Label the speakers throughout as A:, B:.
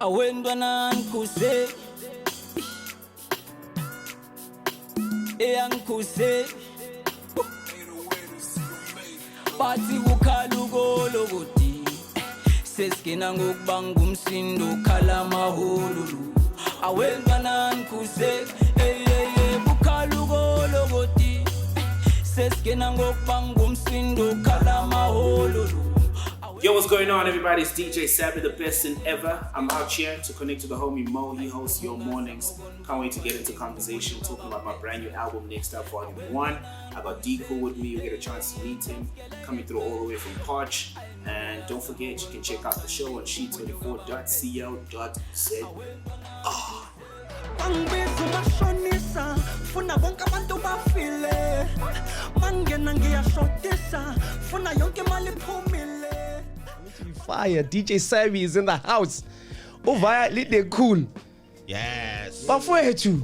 A: awendwa nankuse eyankuse bathi ukhaluko lokoti seskina ngokubanga umsindo khala mahululu awendwa nankuse ukhaluko lokoti seskina ngokubanga umsindo khala mahululu.
B: Yo, what's going on, everybody? It's DJ Sabby, the best in ever. I'm out here to connect to the homie Mo. He hosts Your Mornings. Can't wait to get into conversation, talking about my brand new album, Nextup Volume 1. I got D-Cool with me. You get a chance to meet him, coming through all the way from Parch. And don't forget, you can check out the show on she24.co.za.
C: Fire, DJ Sabby is in the house. Over little cool.
D: Yes.
C: Bafwetu.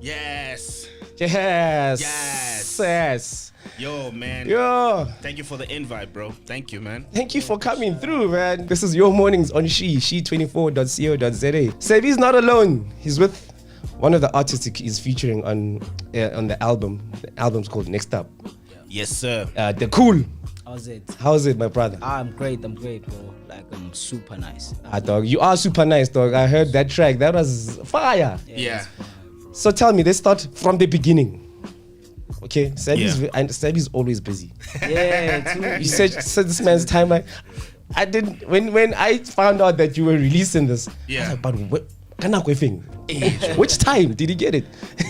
D: Yes.
C: Yes.
D: Yes.
C: Yes.
D: Yo, man.
C: Yo.
D: Thank you for the invite, bro. Thank you, man.
C: Thank you for coming through, man. This is Your Mornings on she24.co.za. Sabby's not alone. He's with one of the artists he's featuring on the album. The album's called Nextup.
D: Yes, sir.
C: The Cool.
A: How's it,
C: my brother?
A: I'm great, bro. Like, I'm super nice.
C: Dog, you are super nice, dog. I heard that track. That was fire.
D: Yeah.
C: So tell me, let's start from the beginning. Okay, Sabby's always busy.
A: Yeah,
C: You said this man's timeline. I didn't when I found out that you were releasing this.
D: Yeah.
C: But which time did he get it?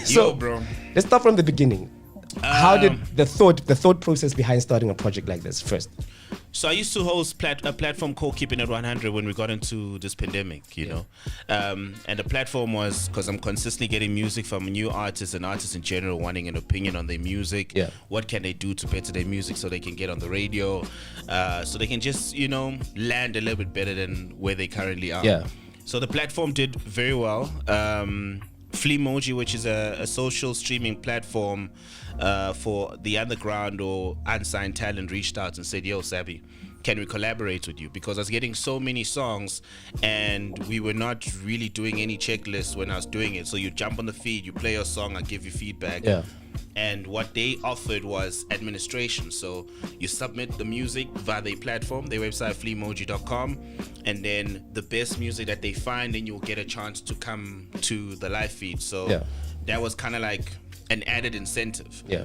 C: So,
D: yo, bro.
C: Let's start from the beginning. How did the thought process behind starting a project like this first?
D: So I used to host a platform called Keeping It 100 when we got into this pandemic, you know. And the platform was because I'm consistently getting music from new artists and artists in general wanting an opinion on their music.
C: Yeah.
D: What can they do to better their music so they can get on the radio, so they can just, land a little bit better than where they currently are.
C: Yeah.
D: So the platform did very well. Fleamoji, which is a social streaming platform for the underground or unsigned talent, reached out and said, yo, Sabby, can we collaborate with you? Because I was getting so many songs and we were not really doing any checklists when I was doing it. So you jump on the feed, you play your song, I give you feedback.
C: Yeah.
D: And what they offered was administration. So you submit the music via their platform, their website, fleamoji.com, and then the best music that they find, then you'll get a chance to come to the live feed. So that was kind of like an added incentive.
C: Yeah.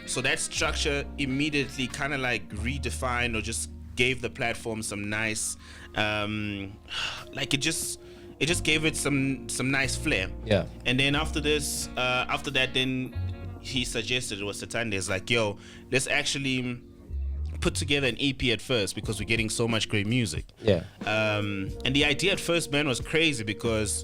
D: So that structure immediately kind of like redefined or just gave the platform some nice, it just gave it some nice flair.
C: Yeah.
D: And then after that, then he suggested, it was Satandes, like, yo, let's actually put together an EP at first because we're getting so much great music.
C: Yeah.
D: And the idea at first, man, was crazy because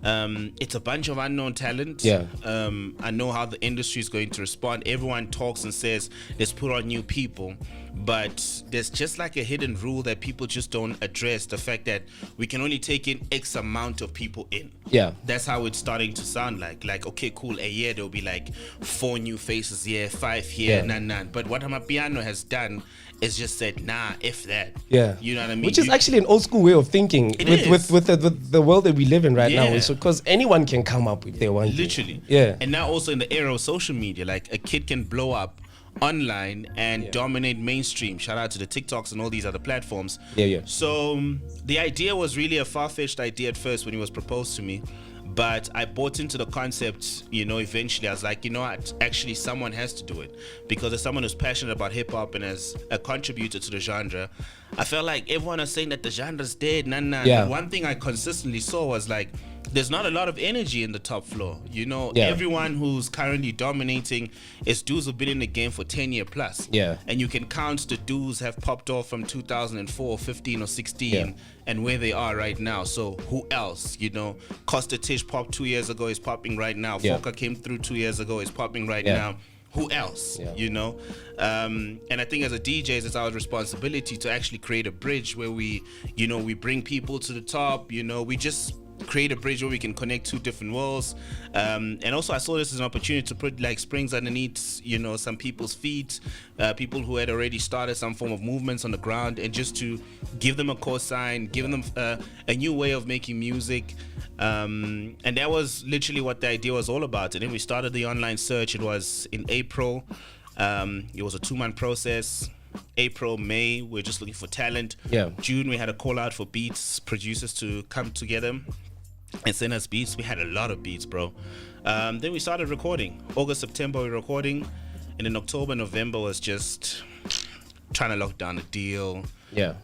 D: it's a bunch of unknown talent.
C: Yeah.
D: I know how the industry is going to respond. Everyone talks and says, let's put on new people. But there's just like a hidden rule that people just don't address, the fact that we can only take in X amount of people in.
C: Yeah.
D: That's how it's starting to sound like. Like, okay, cool, a year there'll be like 4 new faces here, 5 here, none. But what Amapiano has done is just said, nah, F that.
C: Yeah.
D: You know what I mean?
C: Which is actually an old school way of thinking with the world that we live in right now. So because anyone can come up if they want
D: literally.
C: to. Yeah.
D: And now also in the era of social media, like a kid can blow up online and dominate mainstream. Shout out to the TikToks and all these other platforms.
C: Yeah.
D: So the idea was really a far-fetched idea at first when it was proposed to me. But I bought into the concept, eventually I was like, you know what, actually someone has to do it. Because as someone who's passionate about hip hop and as a contributor to the genre, I felt like everyone was saying that the genre's dead,
C: Yeah.
D: But one thing I consistently saw was like, there's not a lot of energy in the top floor. Everyone who's currently dominating is dudes who've been in the game for 10 years plus.
C: Yeah.
D: And you can count the dudes have popped off from 2004, 15 or 16 and where they are right now. So who else? Costa Tish popped 2 years ago, is popping right now. Foka came through 2 years ago, is popping right now. Who else? And I think as a DJ, it's our responsibility to actually create a bridge where we bring people to the top. We just create a bridge where we can connect two different worlds. And also I saw this as an opportunity to put like springs underneath, you know, some people's feet, people who had already started some form of movements on the ground, and just to give them a cosign, give them a new way of making music. And that was literally what the idea was all about. And then we started the online search. It was in April. It was a 2-month process. April, May, we're just looking for talent.
C: Yeah.
D: June, we had a call out for beats, producers to come together and send us beats. We had a lot of beats, bro. Then we started recording. August, September, we were recording. And then October, November was just trying to lock down a deal.
C: Yeah.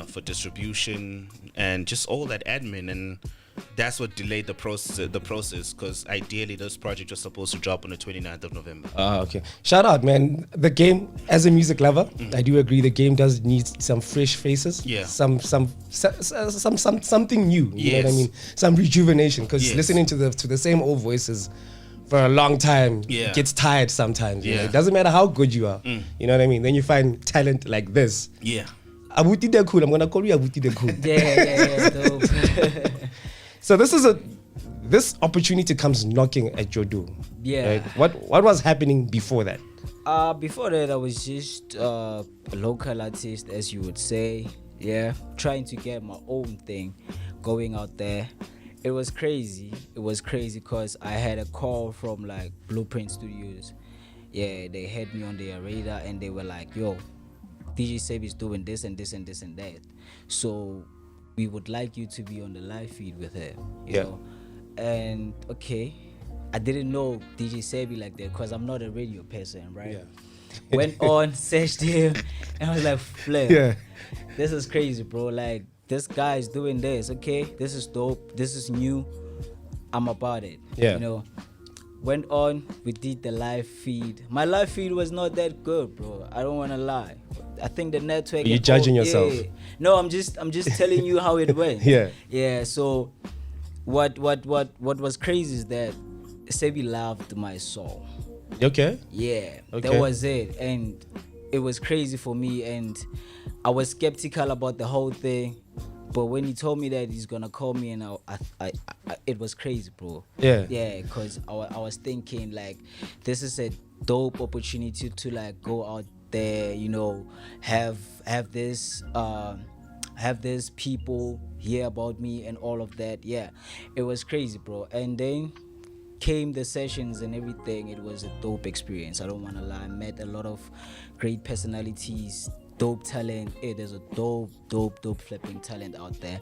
D: For distribution and just all that admin, and that's what delayed the process, because ideally this project was supposed to drop on the 29th of November.
C: Okay. Shout out, man. The game, as a music lover, I do agree the game does need some fresh faces.
D: Yeah.
C: Something new. You know what I
D: Yes.
C: mean? Some rejuvenation, because
D: Yes.
C: listening to the same old voices for a long time gets tired sometimes. You know?
D: Yeah.
C: It doesn't matter how good you are. You know what I mean? Then you find talent like this.
D: Yeah.
C: Abuti de Cool. I'm gonna call you Abuti de Cool.
A: Yeah, dope.
C: So this opportunity comes knocking at your door.
A: Yeah.
C: Right? What was happening before that?
A: Before that, I was just a local artist, as you would say. Yeah, trying to get my own thing going out there. It was crazy. It was crazy because I had a call from like Blueprint Studios. Yeah, they had me on their radar and they were like, yo, DJ Sabby is doing this and this and this and that. So we would like you to be on the live feed with her. You know? And okay, I didn't know DJ Sabby like that because I'm not a radio person, right?
C: Yeah.
A: Went on, searched him, and I was like, flip.
C: Yeah.
A: This is crazy, bro. Like, this guy is doing this, okay? This is dope. This is new. I'm about it.
C: Yeah.
A: You know? Went on, we did the live feed. My live feed was not that good, bro. I don't want to lie. I think the network.
C: You're judging yourself.
A: Yeah. No, I'm just telling you how it went.
C: Yeah.
A: Yeah. So, what was crazy is that Sabby loved my song.
C: Okay.
A: Yeah.
C: Okay.
A: That was it, and it was crazy for me, and I was skeptical about the whole thing. But when he told me that he's gonna call me, and I it was crazy, bro.
C: Yeah.
A: Yeah, because I was thinking like, this is a dope opportunity to like go out there, you know, have this people hear about me and all of that. Yeah, it was crazy, bro. And then came the sessions and everything. It was a dope experience. I don't want to lie. I met a lot of great personalities, dope talent. There's a dope flipping talent out there.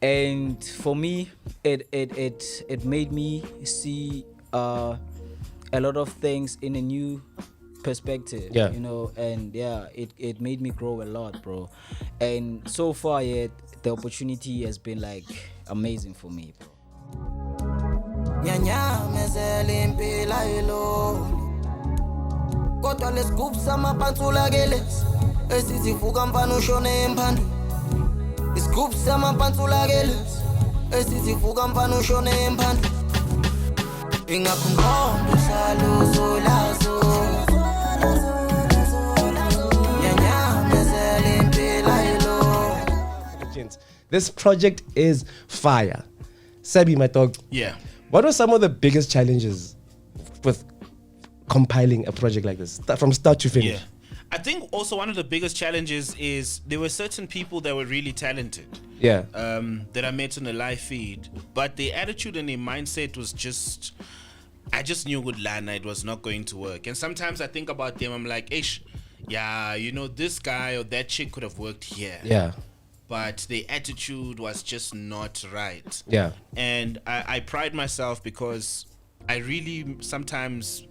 A: And for me, it made me see a lot of things in a new perspective.
C: Yeah.
A: You know, and yeah, it made me grow a lot, bro. And so far, the opportunity has been like amazing for me, bro.
E: Nyanya mezele impila iloni kodwa lesgoops amapantsula geles esizivuka mfana ushone emphando isgoops amapantsula geles esizivuka mfana ushone emphando ingakungqondo saluzo lazo nyanya mezele impila iloni.
C: This project is fire. Sabby, my dog.
D: Yeah.
C: What were some of the biggest challenges with compiling a project like this, from start to finish?
D: Yeah. I think also one of the biggest challenges is there were certain people that were really talented.
C: Yeah.
D: That I met on the live feed, but their attitude and their mindset was just, I just knew with Lana it was not going to work. And sometimes I think about them, I'm like, ish, yeah, you know, this guy or that chick could have worked here.
C: Yeah.
D: But the attitude was just not right.
C: Yeah.
D: And I pride myself because I really sometimes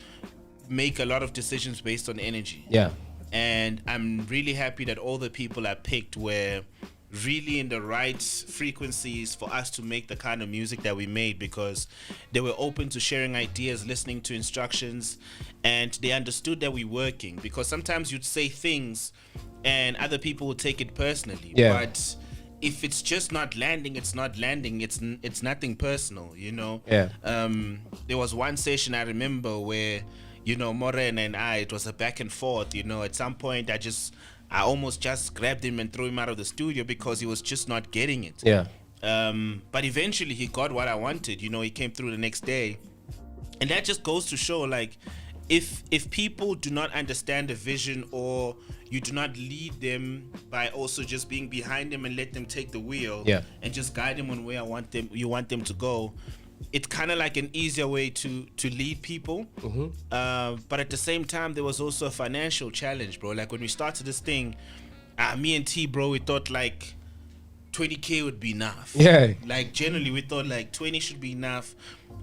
D: make a lot of decisions based on energy.
C: Yeah.
D: And I'm really happy that all the people I picked were really in the right frequencies for us to make the kind of music that we made, because they were open to sharing ideas, listening to instructions, and they understood that we're working. Because sometimes you'd say things and other people would take it personally.
C: Yeah.
D: But if it's just not landing, it's not landing. It's nothing personal, you know.
C: Yeah.
D: There was one session I remember where, you know, Moren and I, it was a back and forth, you know. At some point I almost just grabbed him and threw him out of the studio because he was just not getting it.
C: Yeah.
D: But eventually he got what I wanted. You know, he came through the next day. And that just goes to show, like, if people do not understand the vision, or you do not lead them by also just being behind them and let them take the wheel, and just guide them on where you want them to go, it's kind of like an easier way to lead people. But at the same time, there was also a financial challenge, bro. Like when we started this thing, me and T, bro, we thought like 20K would be enough. Yeah. Like generally we thought like 20 should be enough,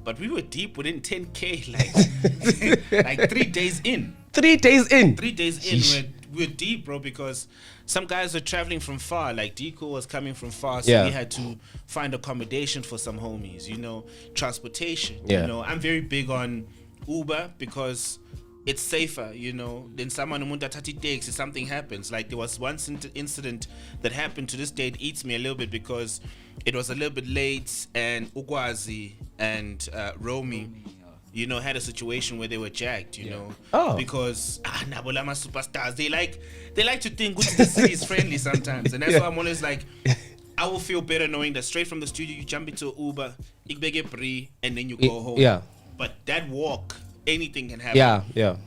D: but we were deep within 10K, like like 3 days in.
C: 3 days in.
D: 3 days in, we're deep, bro, because some guys were traveling from far. Like Deco was coming from far, so we had to find accommodation for some homies, you know, transportation. You know, I'm very big on Uber because it's safer, you know, than someone who takes if something happens. Like there was one incident that happened, to this day it eats me a little bit because it was a little bit late, and Ugwazi and Romy, you know, had a situation where they were jacked, you know, because Nabolama superstars, they like to think the city is friendly sometimes, and that's why I'm always like, I will feel better knowing that straight from the studio you jump into Uber, and then you go home. But that walk, anything can happen.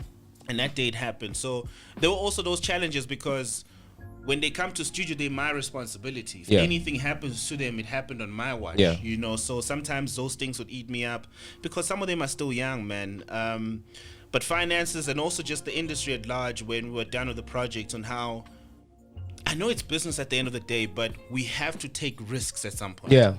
D: And that date happened. So there were also those challenges, because when they come to studio, they're my responsibility. If anything happens to them, it happened on my watch. You know, so sometimes those things would eat me up, because some of them are still young, man. But finances, and also just the industry at large, when we were done with the project, on how I know it's business at the end of the day, but we have to take risks at some point.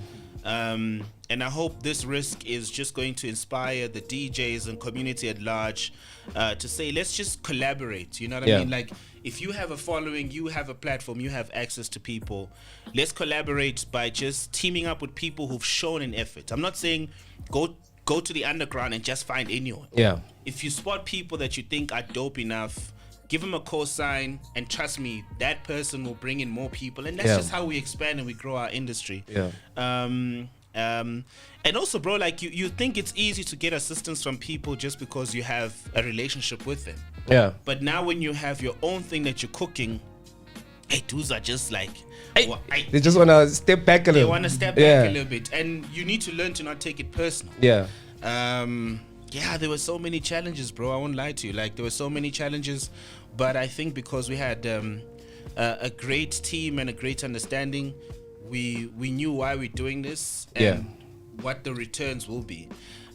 D: And I hope this risk is just going to inspire the DJs and community at large to say, let's just collaborate. You know what I mean? Like, if you have a following, you have a platform, you have access to people, let's collaborate by just teaming up with people who've shown an effort. I'm not saying go to the underground and just find anyone. If you spot people that you think are dope enough, give them a cosign, and trust me, that person will bring in more people, and that's just how we expand and we grow our industry. And also, bro, like you think it's easy to get assistance from people just because you have a relationship with them. But now when you have your own thing that you're cooking, dudes are just like,
C: they just want to step back a little.
D: They want to step back a little bit, and you need to learn to not take it personal. There were so many challenges, bro. I won't lie to you. Like, there were so many challenges, but I think because we had a great team and a great understanding, we knew why we're doing this and what the returns will be.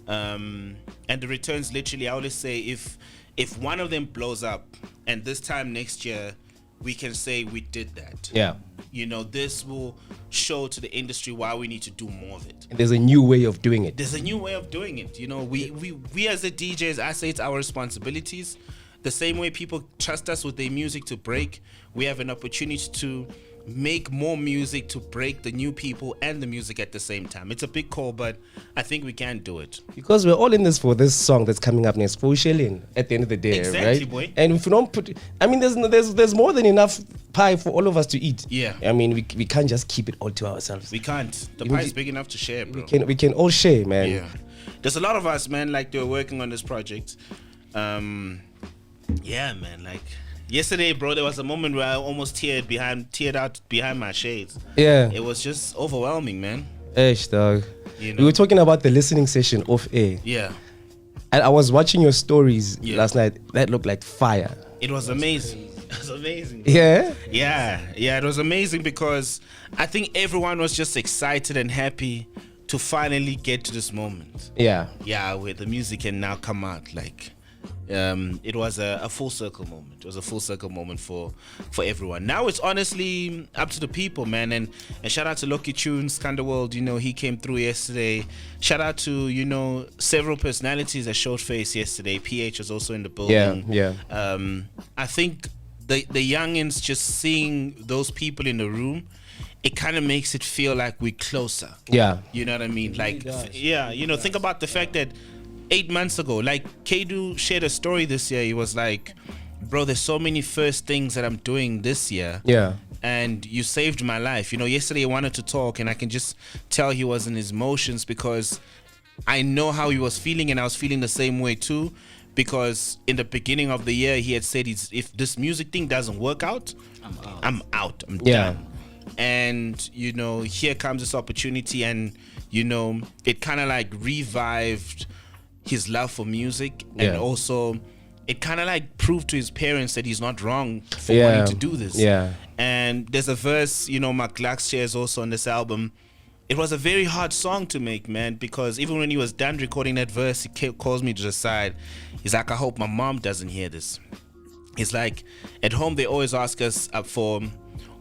D: And the returns, literally, I always say, if one of them blows up, and this time next year we can say we did that. You know, this will show to the industry why we need to do more of it.
C: And there's a new way of doing it.
D: There's a new way of doing it. You know, we as the DJs, I say it's our responsibilities. The same way people trust us with their music to break, we have an opportunity to make more music to break the new people and the music at the same time. It's a big call, but I think we can do it.
C: Because we're all in this for this song that's coming up next, for Shelling, at the end of the day,
D: exactly,
C: right?
D: Boy.
C: And if we don't put, I mean, there's more than enough pie for all of us to eat. I mean, we can't just keep it all to ourselves.
D: We can't. The pie is big enough to share, bro.
C: We can all share, man.
D: There's a lot of us, man, like, they were working on this project. Man, like, yesterday, bro, there was a moment where I almost teared out behind my shades. It was just overwhelming, man.
C: Dog. You know? We were talking about the listening session off air. And I was watching your stories last night. That looked like fire.
D: It was amazing. It was amazing.
C: Yeah,
D: it was amazing, because I think everyone was just excited and happy to finally get to this moment. Where the music can now come out, like. It was a full circle moment. It was a full circle moment for everyone. Now it's honestly up to the people, man. And shout out to Lucky Tunes, Skanderworld. You know, he came through yesterday. Shout out to, you know, several personalities that showed face yesterday. PH was also in the building. I think the youngins, just seeing those people in the room, it kind of makes it feel like we're closer. You know what I mean? Like, you know, think about the fact that 8 months ago, like, Kedu shared a story this year. He was like, bro, there's so many first things that I'm doing this year. And you saved my life. You know, yesterday he wanted to talk, and I can just tell he was in his emotions, because I know how he was feeling, and I was feeling the same way too. Because in the beginning of the year, he had said, if this music thing doesn't work out, I'm out. I'm done. And, you know, here comes this opportunity, and, you know, it kind of like revived his love for music. And also it kind of like proved to his parents that he's not wrong for wanting to do this.
C: Yeah.
D: And there's a verse, you know, McLax shares also on this album. It was a very hard song to make, man, because even when he was done recording that verse, he calls me to the side. He's like, I hope my mom doesn't hear this. He's like, at home they always ask us for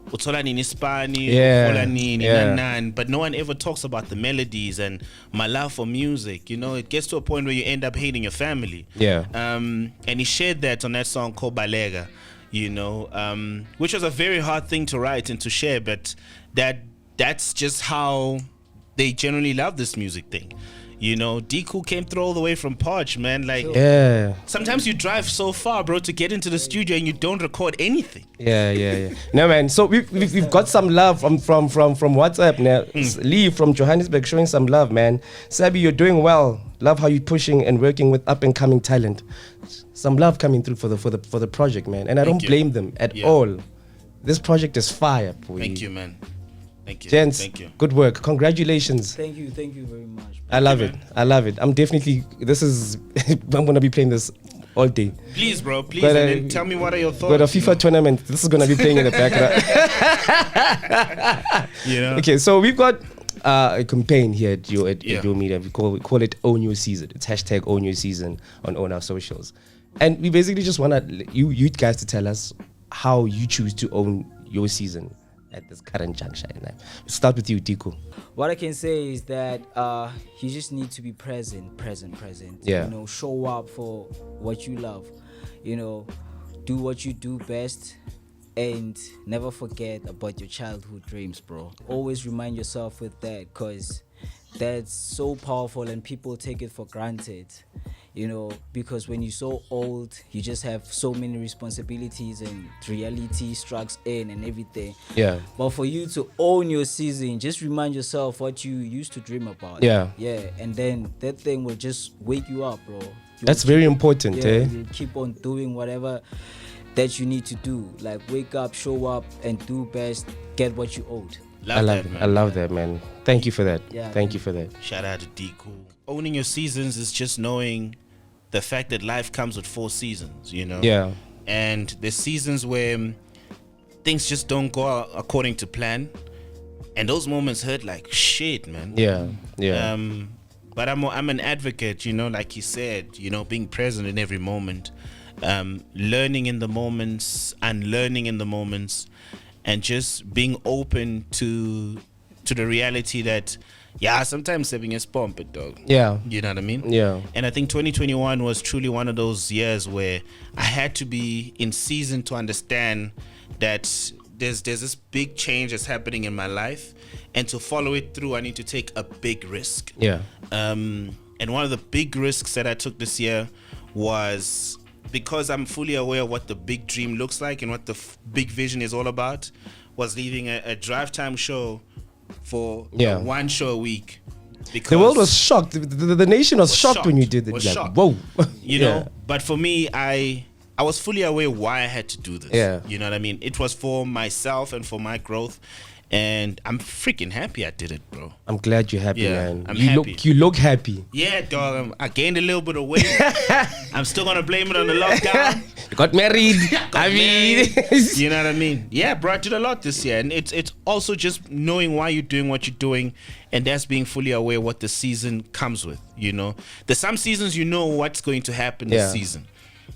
D: uthola nini Spani, uthola nini, nan, but no one ever talks about the melodies and my love for music. You know, it gets to a point where you end up hating your family. And he shared that on that song called Balega, you know, which was a very hard thing to write and to share, but that's just how they generally love this music thing. You know, Deku came through all the way from Podge, man. Like, sometimes you drive so far, bro, to get into the studio and you don't record anything.
C: No, man. So we've got some love from WhatsApp now. Lee from Johannesburg showing some love, man. Sabby, you're doing well. Love how you're pushing and working with up and coming talent. Some love coming through for the project, man. And I don't blame them at all. This project is fire, boy.
D: Thank you, man. Thank you.
C: Gents,
D: thank you.
C: Good work. Congratulations.
A: Thank you very much.
C: I love it. I'm definitely, I'm going to be playing this all day.
D: Please, bro, please. And then tell me what are your thoughts.
C: But a FIFA tournament, this is going to be playing in the background. Okay, so we've got a campaign here at your media. We call it Own Your Season. It's hashtag Own Your Season on our socials. And we basically just want you guys to tell us how you choose to own your season at this current juncture. Let's start with you, Deku.
A: What I can say is that you just need to be present.
C: Yeah.
A: You know, show up for what you love. You know, do what you do best, and never forget about your childhood dreams, bro. Always remind yourself with that, because that's so powerful and people take it for granted. You know, because when you're so old, you just have so many responsibilities and reality strikes in and everything.
C: Yeah.
A: But for you to own your season, just remind yourself what you used to dream about.
C: Yeah.
A: And then that thing will just wake you up, bro.
C: That's very important,
A: You keep on doing whatever that you need to do. Like, wake up, show up, and do best. Get what you owed.
C: I love that, man. Thank you for that. Thank you for that.
D: Shout out to Deku. Owning your seasons is just knowing the fact that life comes with 4 seasons, you know?
C: Yeah.
D: And there's seasons where things just don't go according to plan. And those moments hurt like shit, man.
C: Yeah.
D: But I'm an advocate, you know, like you said, you know, being present in every moment, learning in the moments, unlearning in the moments, and just being open to the reality that, sometimes saving is pumped, dog. Yeah. You know what I mean?
C: Yeah.
D: And I think 2021 was truly one of those years where I had to be in season to understand that there's this big change that's happening in my life, and to follow it through, I need to take a big risk.
C: Yeah.
D: And one of the big risks that I took this year was, because I'm fully aware of what the big dream looks like and what the big vision is all about, was leaving a drive time show for one show a week. Because
C: the world was shocked. The nation was shocked when you did it. Like, whoa.
D: You know, but for me, I was fully aware why I had to do this.
C: Yeah.
D: You know what I mean? It was for myself and for my growth. And I'm freaking happy I did it, bro.
C: I'm glad you're happy, man.
D: I'm happy.
C: You look happy.
D: Yeah, dog. I gained a little bit of weight. I'm still gonna blame it on the lockdown.
C: You got married.
D: You know what I mean? Yeah, bro, I did a lot this year, and it's also just knowing why you're doing what you're doing, and that's being fully aware what the season comes with. You know, there's some seasons you know what's going to happen this season.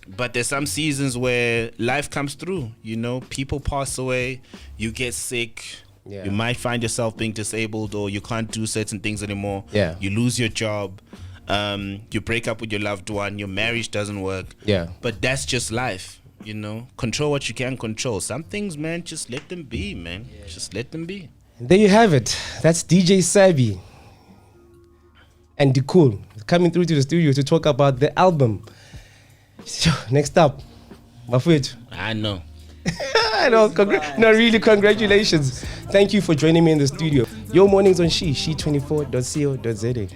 D: But there's some seasons where life comes through. You know, people pass away, you get sick. You might find yourself being disabled, or you can't do certain things anymore. You lose your job. You break up with your loved one. Your marriage doesn't work. But that's just life, you know. Control what you can control. Some things, man, just let them be, man. Just let them be.
C: There you have it. That's DJ Sabby and Deku coming through to the studio to talk about the album. So, next up, Mafwet.
D: I know.
C: I know. Really, congratulations. Thank you for joining me in the studio. Your mornings on she24.co.za.